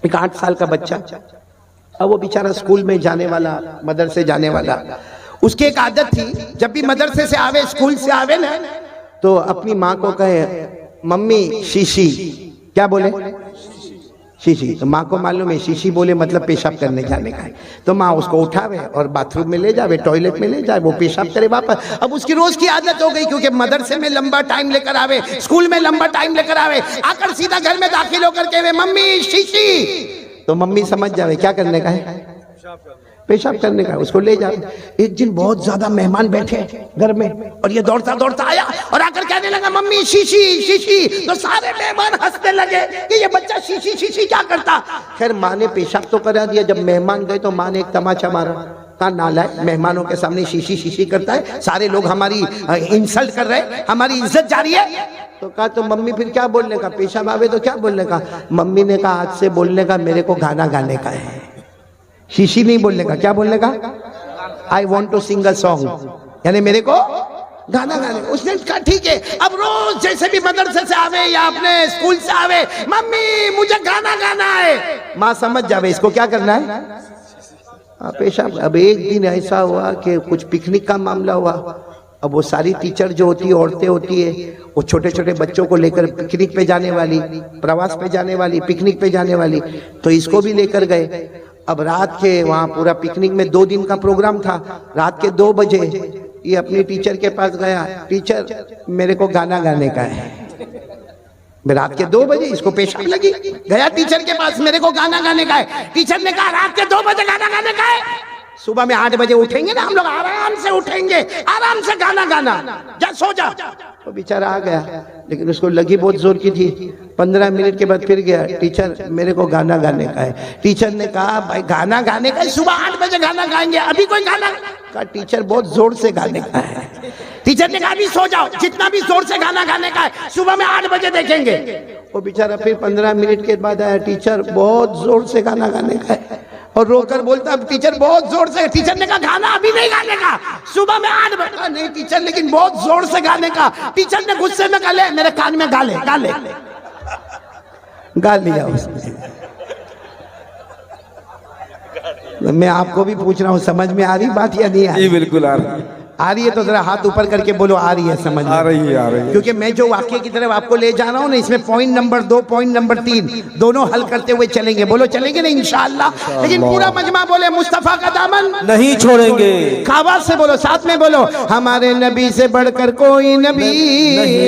एक 8 साल का बच्चा, अब वो बेचारा स्कूल में जाने वाला, मदरसे जाने वाला। उसकी एक आदत थी, जब भी मदरसे से आवे, स्कूल से आवे ना, तो अपनी माँ को कहे मम्मी शीशी। क्या बोले? शीशी। तो माँ को मालूम है शीशी बोले मतलब पेशाब करने जाने का है, तो माँ उसको उठावे और बाथरूम में ले जावे, टॉयलेट में ले जाए, वो पेशाब करे वापस। अब उसकी रोज की आदत हो गई, क्योंकि मदरसे में लंबा टाइम लेकर आवे, स्कूल में लंबा टाइम लेकर आवे, आकर सीधा घर में दाखिल होकर के मम्मी शीशी। तो मम्मी समझ जावे क्या करने का है, पेशाब करने का, उसको ले जाओ। एक दिन बहुत ज्यादा मेहमान बैठे घर में और ये दौड़ता दौड़ता आया और आकर कहने लगा मम्मी शीशी शीशी। तो सारे मेहमान हंसने लगे कि ये बच्चा शीशी शीशी क्या करता। खैर माँ ने पेशाब तो करा दिया। जब मेहमान गए तो माँ ने एक तमाचा मारा, कहा नालायक, मेहमानों के सामने शीशी शीशी करता है, सारे लोग हमारी इंसल्ट कर रहे हैं, हमारी इज्जत जा रही है। तो कहा तो मम्मी फिर क्या बोलने का, पेशाब आवे तो क्या बोलने का। मम्मी ने कहा आज से बोलने का मेरे को गाना गाने का है, शीशी नहीं बोलने का। क्या बोलने का? I want to sing a song, यानी मेरे को गाना गाने। उसने कहा ठीक है। अब रोज जैसे भी मदरसे से आवे या अपने स्कूल से आवे, मम्मी मुझे गाना गाना है। माँ समझ जावे इसको क्या करना है, पेशाब। अब एक दिन ऐसा हुआ कि कुछ पिकनिक का मामला हुआ। अब वो सारी टीचर जो होती है, औरतें होती है, वो छोटे छोटे बच्चों को लेकर पिकनिक पे जाने वाली, प्रवास पे जाने वाली, पिकनिक पे जाने वाली, तो इसको भी लेकर गए। अब रात के वहाँ पूरा पिकनिक में 2 दिन का प्रोग्राम था। रात के 2 बजे ये अपनी टीचर के पास गया, टीचर मेरे को गाना गाने का है। रात के 2 बजे इसको पेशाब लगी, गया टीचर के पास, मेरे को गाना गाने का है। टीचर ने कहा रात के 2 बजे गाना गाने का है, सुबह में 8 बजे उठेंगे ना हम लोग, आराम से उठेंगे, आराम से गाना गाना, जा सो जा। तो बेचारा आ गया, लेकिन उसको लगी बहुत जोर की थी। 15 मिनट के बाद फिर गया, टीचर मेरे को गाना गाने का है। टीचर ने कहा भाई गाना गाने का है, सुबह 8 बजे गाना गाएंगे, अभी कोई गाना। कहा टीचर बहुत जोर से गाने का है। टीचर ने कहा अभी सो जाओ, जितना भी जोर से गाना गाने का है, सुबह में 8 बजे देखेंगे। वो बेचारा फिर 15 मिनट के बाद आया, टीचर बहुत जोर से गाना गाने का है, और रोकर बोलता टीचर बहुत जोर से। टीचर ने कहा गाना अभी नहीं गाने का, सुबह में 8 बजे। नहीं टीचर लेकिन बहुत जोर से गाने का। टीचर ने गुस्से में कहा ले मेरे कान में गा ले, गा ले, गा लिया उसने। मैं आपको भी पूछ रहा हूँ, समझ में आ रही बात या नहीं आ रही? बिल्कुल आ रही है। आ रही है तो जरा हाथ ऊपर करके बोलो आ रही है, समझ आ रही है, आ रही है। क्योंकि मैं जो वाक्य की तरफ आपको ले जा रहा हूँ ना, इसमें पॉइंट नंबर 2, पॉइंट नंबर 3 दोनों हल करते हुए चलेंगे। बोलो चलेंगे ना इंशाअल्लाह। लेकिन पूरा मजमा बोले मुस्तफा का दामन नहीं छोड़ेंगे। आवाज से बोलो, साथ में बोलो, हमारे नबी से बढ़कर कोई नबी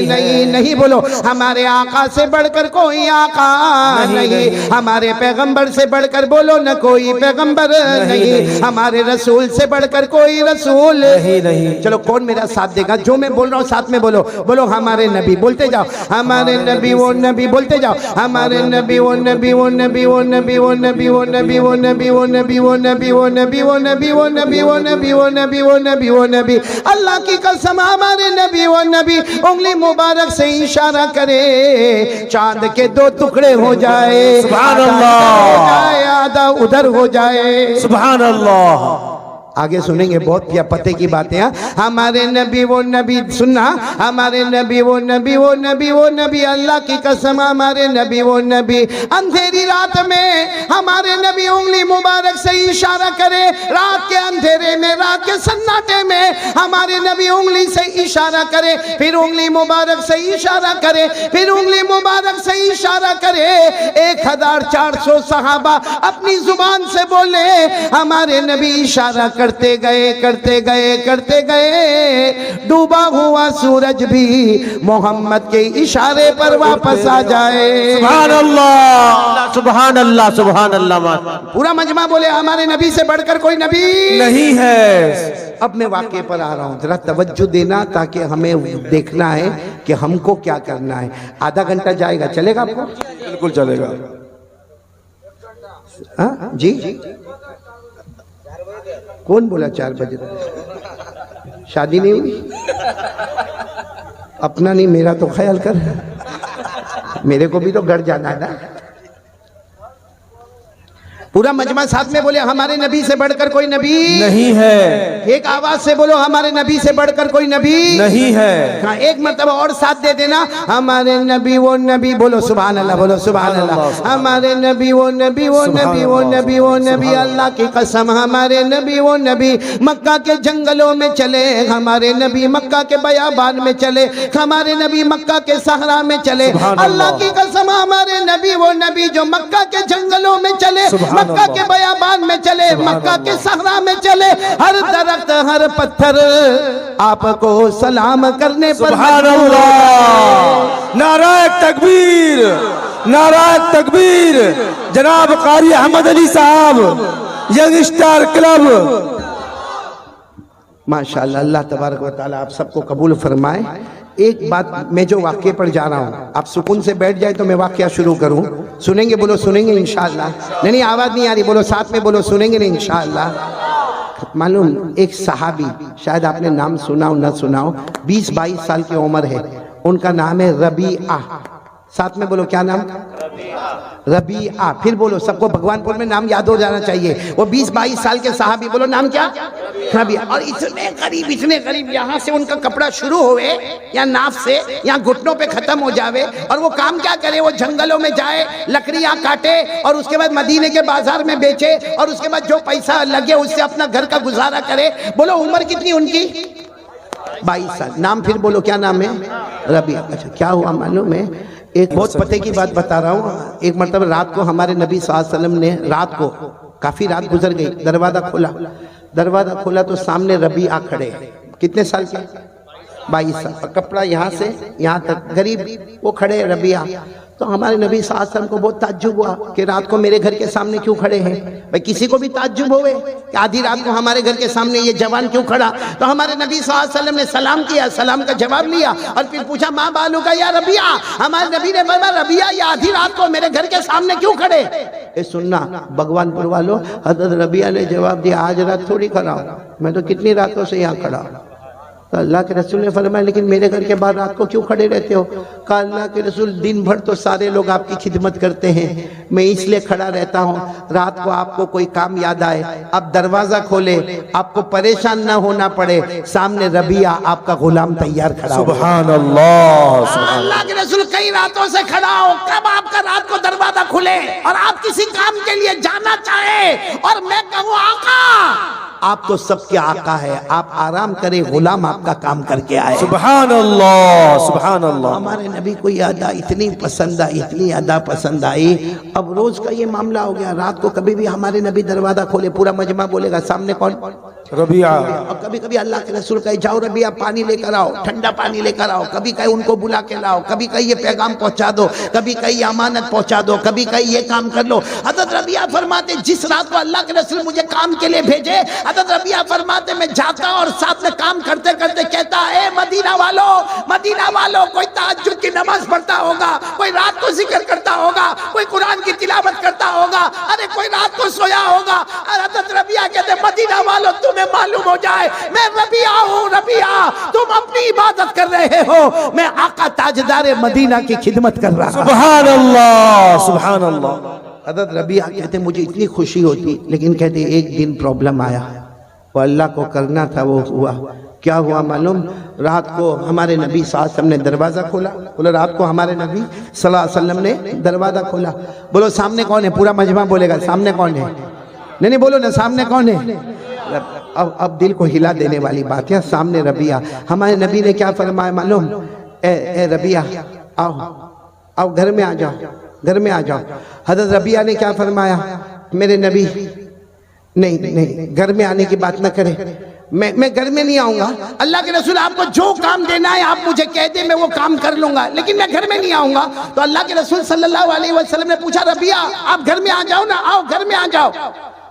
नहीं, नहीं बोलो, हमारे आका से बढ़कर कोई आका नहीं, हमारे पैगंबर से बढ़कर बोलो न कोई पैगंबर नहीं, हमारे रसूल से बढ़कर कोई रसूल नहीं। चलो कौन मेरा साथ देगा, जो मैं बोल रहा हूँ साथ में बोलो। बोलो हमारे नबी, बोलते जाओ, हमारे नबी वो नबी, बोलते जाओ, हमारे नबी वो नबी वो नबी वो नबी वो नबी वो नबी वो नबी वो नबी वो नबी वो नबी वो नबी वो नबी वो नबी वो नबी वो नबी वो नबी। अल्लाह की कसम हमारे नबी वो नबी उंगली मुबारक से इशारा करे, चांद के 2 टुकड़े हो जाए, सुभान अल्लाह, आधा उधर हो जाए, सुभान अल्लाह। आगे सुनेंगे बहुत या पते की बातें। हमारे नबी वो नबी, सुनना, हमारे नबी वो नबी वो नबी वो नबी, अल्लाह की कसम हमारे नबी वो नबी अंधेरी रात में हमारे नबी उंगली मुबारक से इशारा करे, रात के अंधेरे में, रात के सन्नाटे में हमारे नबी उंगली से इशारा करे, फिर उंगली मुबारक से इशारा करे, फिर उंगली मुबारक से इशारा करे। 1400 सहाबा अपनी जुबान से बोले, हमारे नबी इशारा करते गए करते गए करते गए, डूबा हुआ सूरज भी मोहम्मद के इशारे पर वापस आ जाए। सुभान अल्लाह, सुभान अल्लाह, सुभान अल्लाह। पूरा मजमा बोले हमारे नबी से बढ़कर कोई नबी नहीं है। अब मैं वाक्य पर आ रहा हूँ, जरा तवज्जो देना, ताकि हमें देखना है कि हमको क्या करना है। आधा घंटा जाएगा, चलेगा आपको? बिल्कुल चलेगा। हाँ जी, कौन बोला 4 बजे? शादी नहीं हुई? अपना नहीं, मेरा तो ख्याल कर, मेरे को भी तो घर जाना है ना। पूरा मजमा साथ में बोले हमारे नबी से बढ़कर कोई नबी नहीं है। एक आवाज से बोलो हमारे नबी से बढ़कर कोई नबी नहीं है। हाँ, एक मर्तबा और साथ दे देना, हमारे नबी वो नबी, बोलो सुभान अल्लाह, बोलो सुभान अल्लाह। हमारे नबी वो नबी, वो नबी, वो नबी, वो नबी, अल्लाह की कसम हमारे नबी वो नबी मक्का के जंगलों में चले, हमारे नबी मक्का के बयाबान में चले, हमारे नबी मक्का के सहरा में चले। अल्लाह की कसम हमारे नबी वो नबी जो मक्का के जंगलों में चले, मक्का के बयाबान में चले, मक्का के सहरा में चले, हर दरख्त हर पत्थर आपको सलाम करने पर सुभान अल्लाह। नाराए तकबीर, नाराए तकबीर। जनाब कारी अहमद अली साहब, यंग स्टार क्लब। माशाअल्लाह, अल्लाह तबारक व तआला आप सबको कबूल फरमाए। एक बात, मैं जो वाक्य पर जा रहा हूँ, आप सुकून से बैठ जाए तो मैं वाक्य शुरू करूँ। सुनेंगे? बोलो सुनेंगे इंशाअल्लाह। नहीं आवाज़ नहीं आ रही, बोलो साथ में, बोलो सुनेंगे नहीं इंशाअल्लाह। मालूम एक सहाबी, शायद आपने नाम सुनाओ ना सुनाओ, 20-22 साल की उम्र है, उनका नाम है रबीआ। साथ में बोलो, क्या नाम? रबीआ। फिर बोलो, सबको भगवानपुर में नाम याद हो जाना चाहिए। वो 20-22 साल के साहबी, बोलो नाम क्या? रबीआ। और इतने करीब यहाँ से उनका कपड़ा शुरू होवे या नाफ से या घुटनों पे खत्म हो जावे, और वो काम क्या करे, वो जंगलों में जाए, लकड़ियाँ काटे और उसके बाद मदीने के बाजार में बेचे, और उसके बाद जो पैसा लगे उससे अपना घर का गुजारा करे। बोलो उम्र कितनी उनकी? 22 साल। नाम फिर बोलो, क्या नाम है? रबीआ। अच्छा, क्या हुआ मालूम है, एक बहुत पते की बात बता रहा हूँ। एक मतलब रात को हमारे नबी सल्लल्लाहु अलैहि वसल्लम ने, रात को काफी रात गुजर गई, दरवाजा खोला तो सामने रबीआ खड़े। कितने साल के? 22 साल। और कपड़ा यहाँ से यहाँ तक, गरीब वो खड़े रबीआ। तो हमारे नबी सल्लल्लाहु अलैहि वसल्लम को बहुत ताज्जुब हुआ कि रात को मेरे घर के सामने क्यों खड़े हैं। भाई किसी को भी ताज्जुब होवे कि आधी रात को हमारे घर के सामने ये जवान क्यों खड़ा। तो हमारे नबी सल्लल्लाहु अलैहि वसल्लम ने सलाम किया, सलाम का जवाब लिया और फिर पूछा माँ बालू का या रबिया। हमारे नबी ने बोला रबिया ये आधी रात को मेरे घर के सामने क्यों खड़े। ये सुनना भगवानपुर वालों, हज़रत रबिया ने जवाब दिया आज रात थोड़ी खड़ा हूँ, मैं तो कितनी रातों से यहाँ खड़ा हूँ। तो अल्लाह के रसूल ने फरमाया लेकिन मेरे घर के बाहर रात को क्यों खड़े रहते हो। कहा अल्लाह के रसूल दिन भर तो सारे लोग आपकी खिदमत करते हैं, मैं इसलिए खड़ा रहता हूँ रात को आपको कोई काम याद आए, आप दरवाजा खोले, आपको परेशान ना होना पड़े, सामने रबिया आपका गुलाम तैयार खड़ा। सुभान अल्लाह। अल्लाह के रसूल कई रातों से खड़ा हो, कब आपका रात को दरवाजा खुले और आप किसी काम के लिए जाना चाहे और मैं कहूँ आका आप तो सबके आका है, आप आराम करें, गुलाम आपका काम करके आए। सुभान अल्लाह, सुभान अल्लाह। हमारे नबी को ये अदा इतनी पसंद आई, इतनी अदा पसंद आई। अब रोज का ये मामला हो गया, रात को कभी भी हमारे नबी दरवाजा खोले, पूरा मजमा बोलेगा सामने कौन? रबिया। और कभी कभी अल्लाह के रसूल कहे जाओ रबिया पानी लेकर आओ, ठंडा पानी लेकर आओ, कभी कहे उनको बुला के लाओ, कभी कहे ये पैगाम पहुंचा दो, कभी कहे ये अमानत पहुंचा दो, कभी कहे ये काम कर लो। हज़रत रबिया फरमाते जिस रात को अल्लाह के रसूल मुझे काम के लिए भेजे, हज़रत रबिया फरमाते मैं जाता और साथ में काम करते करते कहता ए मदीना वालों कोई तहज्जुद की नमाज पढ़ता होगा, कोई रात को जिक्र करता होगा, कोई कुरान की तिलावत करता होगा, अरे कोई रात को सोया होगा। हज़रत रबिया कहते मदीना वालों तुम्हें मालूम हो जाए मैं रबिया हूँ, रबिया तुम अपनी इबादत कर रहे हो, मैं आका ताजदार मदीना की खिदमत कर रहा हूँ। सुभान अल्लाह, सुभान अल्लाह। हज़रत रबिया कहते मुझे इतनी खुशी होती, लेकिन कहते एक दिन प्रॉब्लम आया, वो अल्लाह को करना था वो हुआ। क्या हुआ मालूम? रात को हमारे नबी सल्लल्लाहु अलैहि वसल्लम ने दरवाज़ा खोला। बोलो रात को हमारे नबी सल्लल्लाहु अलैहि वसल्लम ने दरवाज़ा खोला। बोलो सामने कौन है? पूरा मजमा बोलेगा सामने कौन है? नहीं बोलो ना सामने कौन है। अब दिल को हिला देने वाली बात है, सामने रबिया। हमारे नबी ने क्या फरमाया मालूम? ए रबिया आओ घर में आ जाओ, घर में आ जाओ। हज़रत रबिया ने क्या फरमाया? मेरे नबी नहीं घर में आने की बात ना करें, मैं घर में नहीं आऊंगा। अल्लाह के रसूल आपको जो काम देना है आप मुझे कह दे, मैं वो काम कर लूंगा, लेकिन मैं घर में नहीं आऊंगा। तो अल्लाह के रसूल सल्लल्लाहु अलैहि वसल्लम ने पूछा रबिया आप घर में आ जाओ ना, आओ घर में आ जाओ।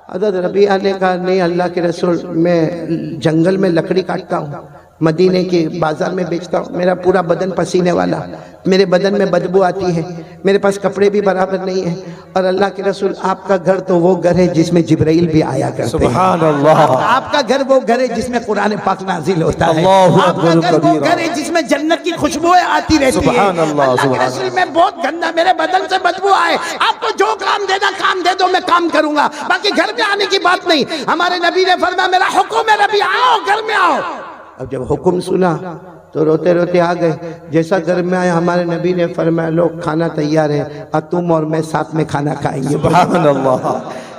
हज़रत रबिया ने कहा नहीं अल्लाह के रसूल मैं जंगल में लकड़ी काटता हूँ, मदीने के बाजार में बेचता हूँ, मेरा पूरा बदन पसीने वाला, मेरे बदन में बदबू आती है, मेरे पास कपड़े भी बराबर नहीं है। और अल्लाह के रसूल आपका घर तो वो घर है जिसमें जिब्राइल भी आया करते हैं। सुभान अल्लाह। आपका घर वो घर है जिसमें कुरान पाक नाजिल होता है। अल्लाहु आपका अकबर घर वो कबीरा। घर है जिसमें जन्नत की खुशबुएं आती रहती है। सुभान अल्लाह, अल्लाह के सुभान रसूल में बहुत गंदा, मेरे बदन से बदबू आए, आपको जो काम देना काम दे दो, मैं काम करूंगा, बाकी घर में आने की बात नहीं। हमारे नबी ने फरमाया मेरा हुक्म है नबी आओ घर में आओ। अब जब हुक्म सुना तो रोते रोते आ गए। जैसा घर में आए हमारे नबी ने फरमाया लोग खाना तैयार है, अब तुम और मैं साथ में खाना खाएंगे। सुभान अल्लाह।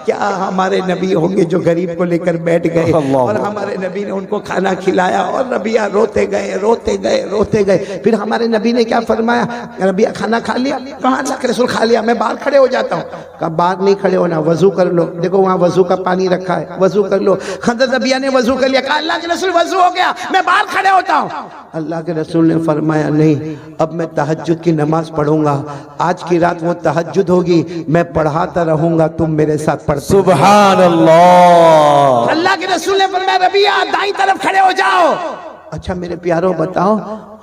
क्या हमारे नबी होंगे जो गरीब को लेकर बैठ गए और हमारे नबी ने उनको खाना खिलाया और रबिया रोते गए रोते गए रोते गए। फिर हमारे नबी ने क्या फरमाया, रबिया खाना खा लिया? कहा अल्लाह के रसूल खा लिया, मैं बाहर खड़े हो जाता हूँ। कहा बाहर नहीं खड़े होना, वजू कर लो, देखो वहाँ वजू का पानी रखा है, वजू कर लो। हज़रत रबिया ने वजू कर लिया। कहा अल्लाह के रसूल वजू हो गया, मैं बाहर खड़े होता हूँ। अल्लाह के रसूल ने फरमाया नहीं, अब मैं तहज्जुद की नमाज पढ़ूंगा, आज की रात वो तहज्जुद होगी, मैं पढ़ाता रहूंगा, तुम मेरे साथ पढ़ते। सुभान अल्लाह। अल्लाह के रसूल ने फरमाया रबिया दाईं तरफ खड़े हो जाओ। अच्छा मेरे प्यारों बताओ,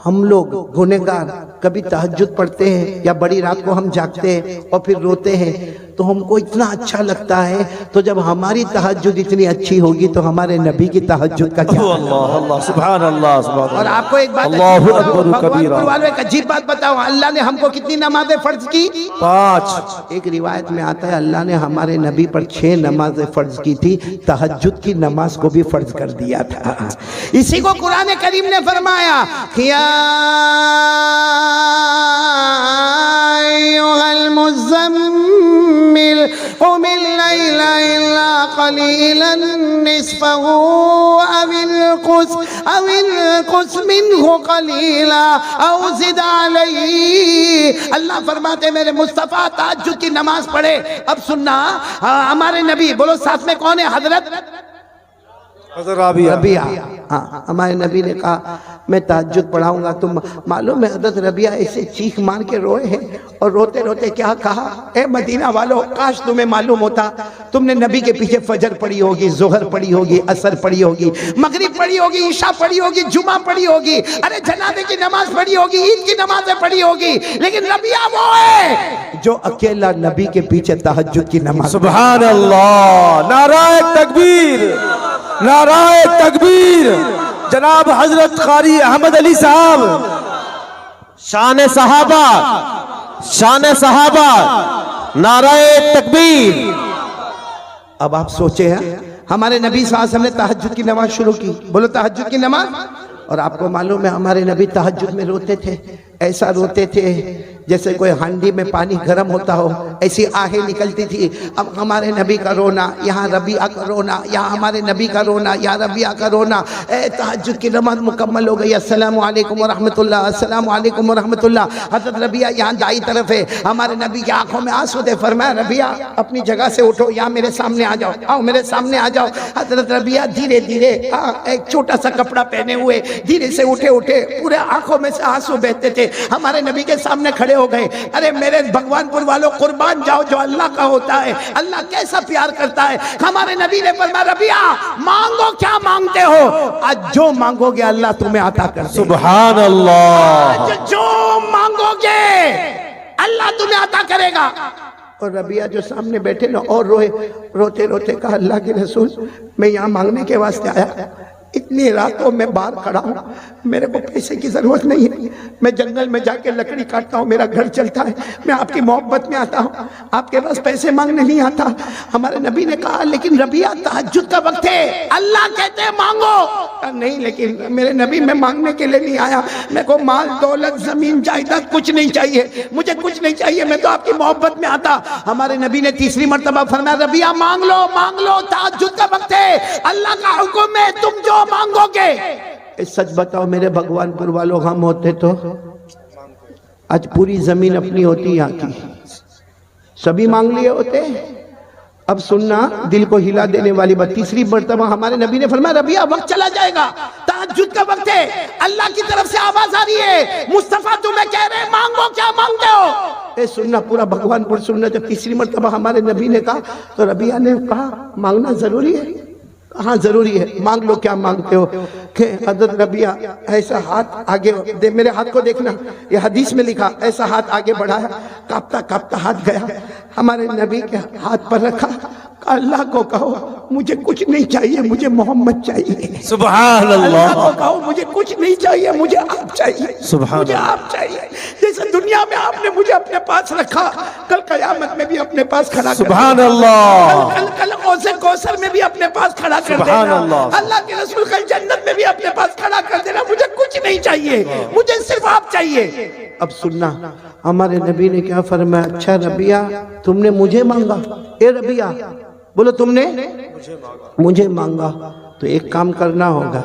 हम लोग गुनहगार कभी तहज्जुद पढ़ते हैं या बड़ी रात को हम जागते हैं और फिर रोते हैं तो हमको इतना अच्छा लगता है, तो जब हमारी तहज्जुद इतनी अच्छी होगी तो हमारे नबी की तहज्जुद का क्या? अल्लाह अल्लाह सुभान अल्लाह सुभान। और आपको एक बात अल्लाहु अकबर कबीरा। वालों एक अजीब बात बताओ, अल्लाह ने हमको कितनी नमाजें फर्ज की? 5। एक रिवायत में आता है अल्लाह ने हमारे नबी पर 6 नमाजें फर्ज की थी, तहज्जुद की नमाज को भी फर्ज कर दिया था। इसी को कुरान करीम ने फरमाया किया मुज़म्मिल क़ुमिल लैला इल्ला क़लीलन निस्फ़हु अविल क़ुस मिन्हु क़लीला औ ज़िद अलैहि। अल्लाह फरमाते मेरे मुस्तफ़ा तहज्जुद की नमाज पढ़े। अब सुनना, हमारे नबी बोलो साथ में कौन है? हजरत रबिया। हाँ हमारे नबी ने कहा मैं तहज्जुद पढ़ाऊंगा। तुम मालूम है हजरत रबिया ऐसे चीख मार के रोए हैं और रोते रोते क्या कहा, ए मदीना वालों काश तुम्हें मालूम होता, तुमने नबी के पीछे फजर पढ़ी होगी, जोहर पढ़ी होगी, असर पढ़ी होगी, मगरिब पढ़ी होगी, ईशा पढ़ी होगी, जुमा पढ़ी होगी, अरे जनाजे की नमाज पढ़ी होगी, ईद की नमाजें पढ़ी होगी, लेकिन रबिया वो है जो अकेला नबी के पीछे तहज्जुद की नमाज। सुभान अल्लाह। नाराए तकबीर, नाराए तकबीर। जनाब हजरत कारी अहमद अली साहब, शान सहाबा, शान सहाबा, नाराए तकबीर। अब आप सोचे हैं हमारे नबी सल्लल्लाहु अलैहि वसल्लम ने तहज्जुद की नमाज शुरू की, बोलो तहज्जुद की नमाज। और आपको मालूम है हमारे नबी तहज्जुद में रोते थे, ऐसा रोते थे जैसे कोई हांडी में पानी गर्म होता हो, ऐसी आहें निकलती थी। अब हमारे नबी का रोना, यहाँ रबिया का रोना, यहाँ हमारे नबी का रोना, यहाँ रबिया का रोना। तहज्जुद की नमाज मुकम्मल हो गई, अस्सलामु अलैकुम व रहमतुल्लाह, अस्सलामु अलैकुम व रहमतुल्लाह। हज़रत रबिया यहाँ दाई तरफ है, हमारे नबी की आंखों में आंसू थे। फरमाया रबिया अपनी जगह से उठो, यहाँ मेरे सामने आ जाओ, आओ मेरे सामने आ जाओ। हज़रत रबिया धीरे धीरे एक छोटा सा कपड़ा पहने हुए धीरे से उठे उठे, पूरे आंखों में से आंसू बहते थे, हमारे नबी के सामने खड़े हो गए। अरे मेरे भगवानपुर वालों कुर्बान जाओ जो अल्लाह का होता है, अल्लाह कैसा प्यार करता है। हमारे नबी ने फरमाया रबिया मांगो क्या मांगते हो, आज जो मांगोगे अल्लाह तुम्हें अता कर देगा। सुभान अल्लाह। आज जो मांगोगे अल्लाह तुम्हें अता करेगा। और रबिया जो सामने बैठे ना और रोए, रोते रोते कहा अल्लाह के रसूल मैं यहाँ मांगने के वास्ते आया, इतनी रातों में बाहर खड़ा हूँ, मेरे को पैसे की जरूरत नहीं है, मैं जंगल में जाके लकड़ी काटता हूँ, मेरा घर चलता है, मैं आपकी मोहब्बत में आता हूँ, आपके पास पैसे मांगने नहीं आता। हमारे नबी ने कहा लेकिन रबिया तहज्जुद का वक्त है, अल्लाह कहते हैं मांगो। नहीं लेकिन मेरे नबी मैं मांगने के लिए नहीं आया, मेरे को माल दौलत जमीन जायदाद कुछ नहीं चाहिए, मुझे कुछ नहीं चाहिए, मैं तो आपकी मोहब्बत में आता। हमारे नबी ने तीसरी मर्तबा फरमाया रबिया मांग लो, तहज्जुद का वक्त है, अल्लाह का हुक्म है, तुम जो मांगोगे। सच बताओ मेरे भगवानपुर वालों, हम होते तो आज पूरी जमीन अपनी होती यहाँ की, सभी मांग लिए होते। अब सुनना दिल को हिला देने वाली बात, तीसरी मर्तबा हमारे नबी ने फरमाया रबिया वक्त चला जाएगा, तहज्जुद का वक्त है, अल्लाह की तरफ से आवाज आ रही है, मुस्तफा तुम्हें कह रहे हैं मांगो क्या मांगते हो। सुनना पूरा भगवानपुर सुनना। जब तीसरी मर्तबा हमारे नबी ने कहा तो रबिया ने कहा मांगना जरूरी है, हाँ जरूरी है, मांग लो क्या मांगते हो। कि हजरत रबिया ऐसा हाथ आगे दे, मेरे हाथ को देखना, ये हदीस में लिखा, ऐसा हाथ आगे बढ़ाया, कांपता कांपता हाथ गया, हमारे नबी के हाथ पर रखा, अल्लाह को कहो मुझे कुछ नहीं चाहिए, मुझे मोहम्मद चाहिए। सुभान अल्लाह अल्लाह। को कहो मुझे कुछ नहीं चाहिए, मुझे आप चाहिए, सुभान मुझे आप चाहिए। जैसे दुनिया में आपने मुझे अपने पास रखा, कल कयामत में भी अपने पास खड़ा कर सुभान देना। अल्लाह। कल कल कौसर कौसर में भी अपने पास खड़ा कर सुभान देना। अल्लाह। अल्लाह के रसूल कल जन्नत में भी अपने पास खड़ा कर देना। मुझे कुछ नहीं चाहिए, मुझे सिर्फ आप चाहिए। अब सुनना, हमारे नबी ने क्या फरमाया, अच्छा रबिया तुमने मुझे मांगा, ए रबिया बोलो तुमने मुझे मांगा, तो एक काम करना होगा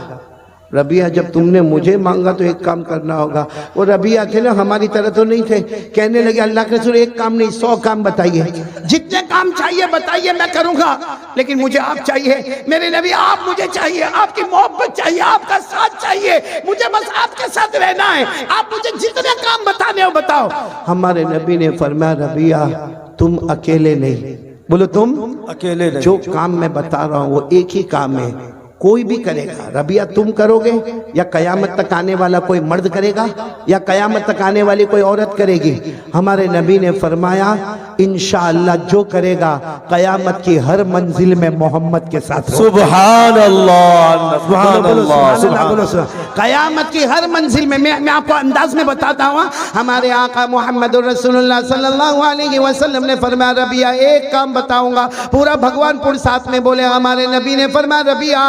रबिया, जब तुमने मुझे मांगा तो एक काम करना होगा। वो रबिया थे ना, हमारी तरह तो नहीं थे, कहने लगे अल्लाह के रसूल एक काम नहीं 100 काम बताइए, जितने काम चाहिए बताइए मैं करूंगा, लेकिन मुझे आप चाहिए। मेरे नबी आप मुझे चाहिए, आपकी मोहब्बत चाहिए, आपका साथ चाहिए, मुझे बस आपके साथ रहना है, आप मुझे जितने काम बताने हो बताओ। हमारे नबी ने फरमाया रबिया तुम अकेले नहीं, बोलो तुम अकेले नहीं। जो काम मैं बता रहा हूं वो एक ही काम है, कोई भी करेगा। रबिया तुम करोगे या कयामत तक आने वाला कोई मर्द करेगा या कयामत तक आने वाली कोई औरत करेगी। हमारे नबी ने फरमाया इंशाअल्लाह जो करेगा कयामत की हर मंजिल में मोहम्मद के साथ होगा। सुभान अल्लाह। सुभान अल्लाह। सुभान। कयामत की हर मंजिल में मैं आपको अंदाज में बताता हूँ। हमारे आका मोहम्मद रसूलुल्लाह सल्लल्लाहु अलैहि वसल्लम ने फरमाया रबिया एक काम बताऊंगा, पूरा भगवानपुर साथ में बोले। हमारे नबी ने फरमाया रबिया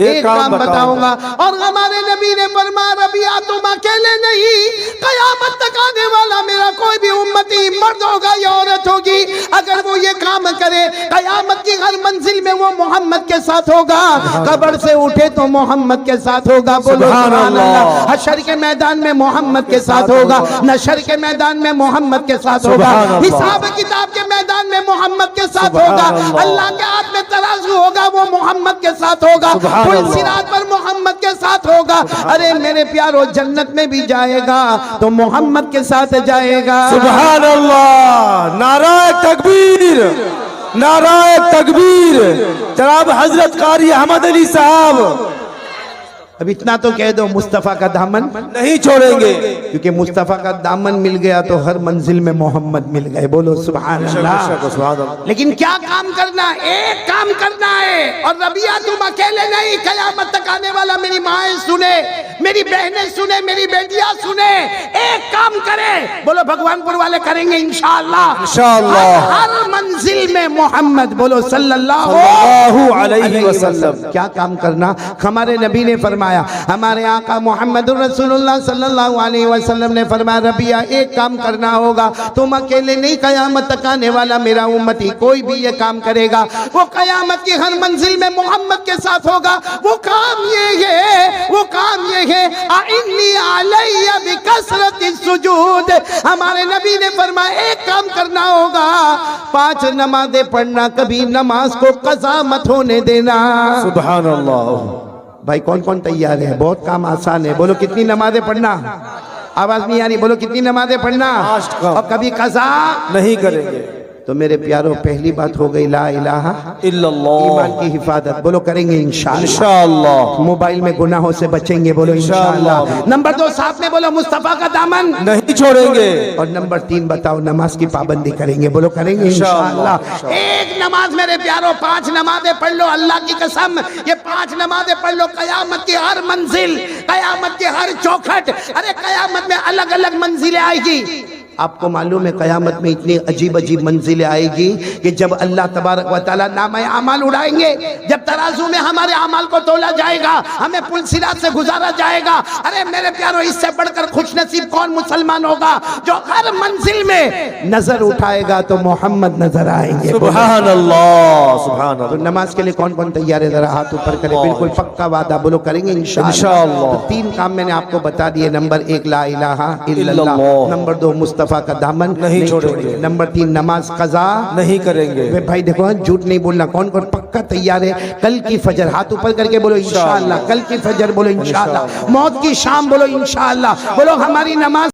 एक काम बताऊंगा, और हमारे नबी ने फरमाया रबिया तुम अकेले नहीं, कयामत तक आने वाला मेरा कोई भी उम्मती मर्द होगा या औरत होगी, अगर वो ये काम करे कयामत की हर मंजिल में वो मोहम्मद के साथ होगा, कब्र से उठे तो मोहम्मद के साथ होगा। बोलो सुभान अल्लाह। हशर के मैदान में मोहम्मद के साथ होगा, नशर के मैदान में मोहम्मद के साथ होगा, हिसाब किताब के मैदान में मोहम्मद के साथ होगा, अल्लाह के हाथ में तराजू होगा वो मोहम्मद के साथ होगा, सिरात पर मोहम्मद के साथ होगा। अरे मेरे प्यारो जन्नत में भी जाएगा तो मोहम्मद के साथ जाएगा। सुभान अल्लाह। नाराए तकबीर, नाराए तकबीर। जनाब हजरत कारी अहमद अली साहब, अब इतना तो कह दो मुस्तफा का दामन नहीं छोड़ेंगे, क्योंकि मुस्तफा का दामन मिल गया तो हर मंजिल में मोहम्मद मिल गए। बोलो सुभान अल्लाह। लेकिन क्या काम करना, एक काम करना है। और रबिया तुम अकेले नहीं, कयामत तक आने वाला मेरी माएं सुने, मेरी बहनें सुने, मेरी बेटियां सुने, एक काम करें। बोलो भगवानपुर वाले करेंगे इंशाअल्लाह। इंशाअल्लाह। हर मंजिल में मोहम्मद, बोलो सल्लल्लाहु अलैहि वसल्लम। क्या काम करना, हमारे नबी ने फरमाया, हमारे आका मोहम्मद रसूलुल्लाह सल्लल्लाहु अलैहि वसल्लम ने फरमाया रबिया एक काम करना होगा, तुम अकेले नहीं, कयामत तक आने वाला मेरा उम्मती कोई भी ये काम करेगा वो कयामत की हर मंजिल में मोहम्मद के साथ होगा। वो काम ये है, वो काम ये है आइन्नी अलैया बिकसरति सुजूद। हमारे नबी ने फरमाया एक काम करना होगा, 5 नमाजें पढ़ना, कभी नमाज को कज़ा मत होने देना। सुभान अल्लाह। भाई कौन कौन तैयार है, बहुत काम आसान है। बोलो कितनी नमाजें पढ़ना, आवाज नहीं आ रही, बोलो कितनी नमाजें पढ़ना, और कभी कज़ा नहीं करेंगे। तो मेरे प्यारों पहली बात हो गई ला इलाहा इल्लल्लाह, ईमान की हिफाजत। बोलो करेंगे इंशाअल्लाह। इंशाअल्लाह। मोबाइल में गुनाहों से बचेंगे, बोलो इंशाअल्लाह। नंबर 2 साथ में बोलो मुस्तफा का दामन नहीं छोड़ेंगे। और नंबर 3 बताओ नमाज की पाबंदी करेंगे, बोलो करेंगे इंशाअल्लाह। एक नमाज मेरे प्यारों 5 नमाजें पढ़ लो, अल्लाह की कसम ये 5 नमाजें पढ़ लो, कयामत की हर मंजिल, कयामत की हर चौखट, अरे कयामत में अलग अलग मंजिलें आएगी। आपको मालूम है कयामत में इतनी अजीब अजीब मंजिलें आएगी कि जब अल्लाह तबारक व तआला नामे अमाल उड़ाएंगे, जब तराजू में हमारे अमाल को तोला जाएगा, हमें पुलसिरात से गुजारा जाएगा, अरे मेरे प्यारों इससे बढ़कर खुश नसीब कौन मुसलमान होगा जो हर मंजिल में नजर उठाएगा तो मोहम्मद नजर आएंगे। सुभान अल्लाह। सुभान तो अल्लाह। नमाज के लिए कौन कौन तैयार है, जरा हाथ ऊपर करें। बिल्कुल पक्का वादा, बोलो करेंगे इंशाअल्लाह। इंशाअल्लाह। तो 3 काम मैंने आपको बता दिए। नंबर 1 ला इलाहा इल्लल्लाह, नंबर 2 मुस्तफा का दामन नहीं छोड़ेंगे, नंबर 3 नमाज कज़ा नहीं करेंगे। वे भाई देखो झूठ नहीं बोलना। कौन कौन पक्का तैयार है, कल की फजर हाथ ऊपर करके बोलो इंशाअल्लाह, कल की फजर बोलो इंशाअल्लाह, मौत की शाम बोलो इंशाअल्लाह, बोलो हमारी नमाज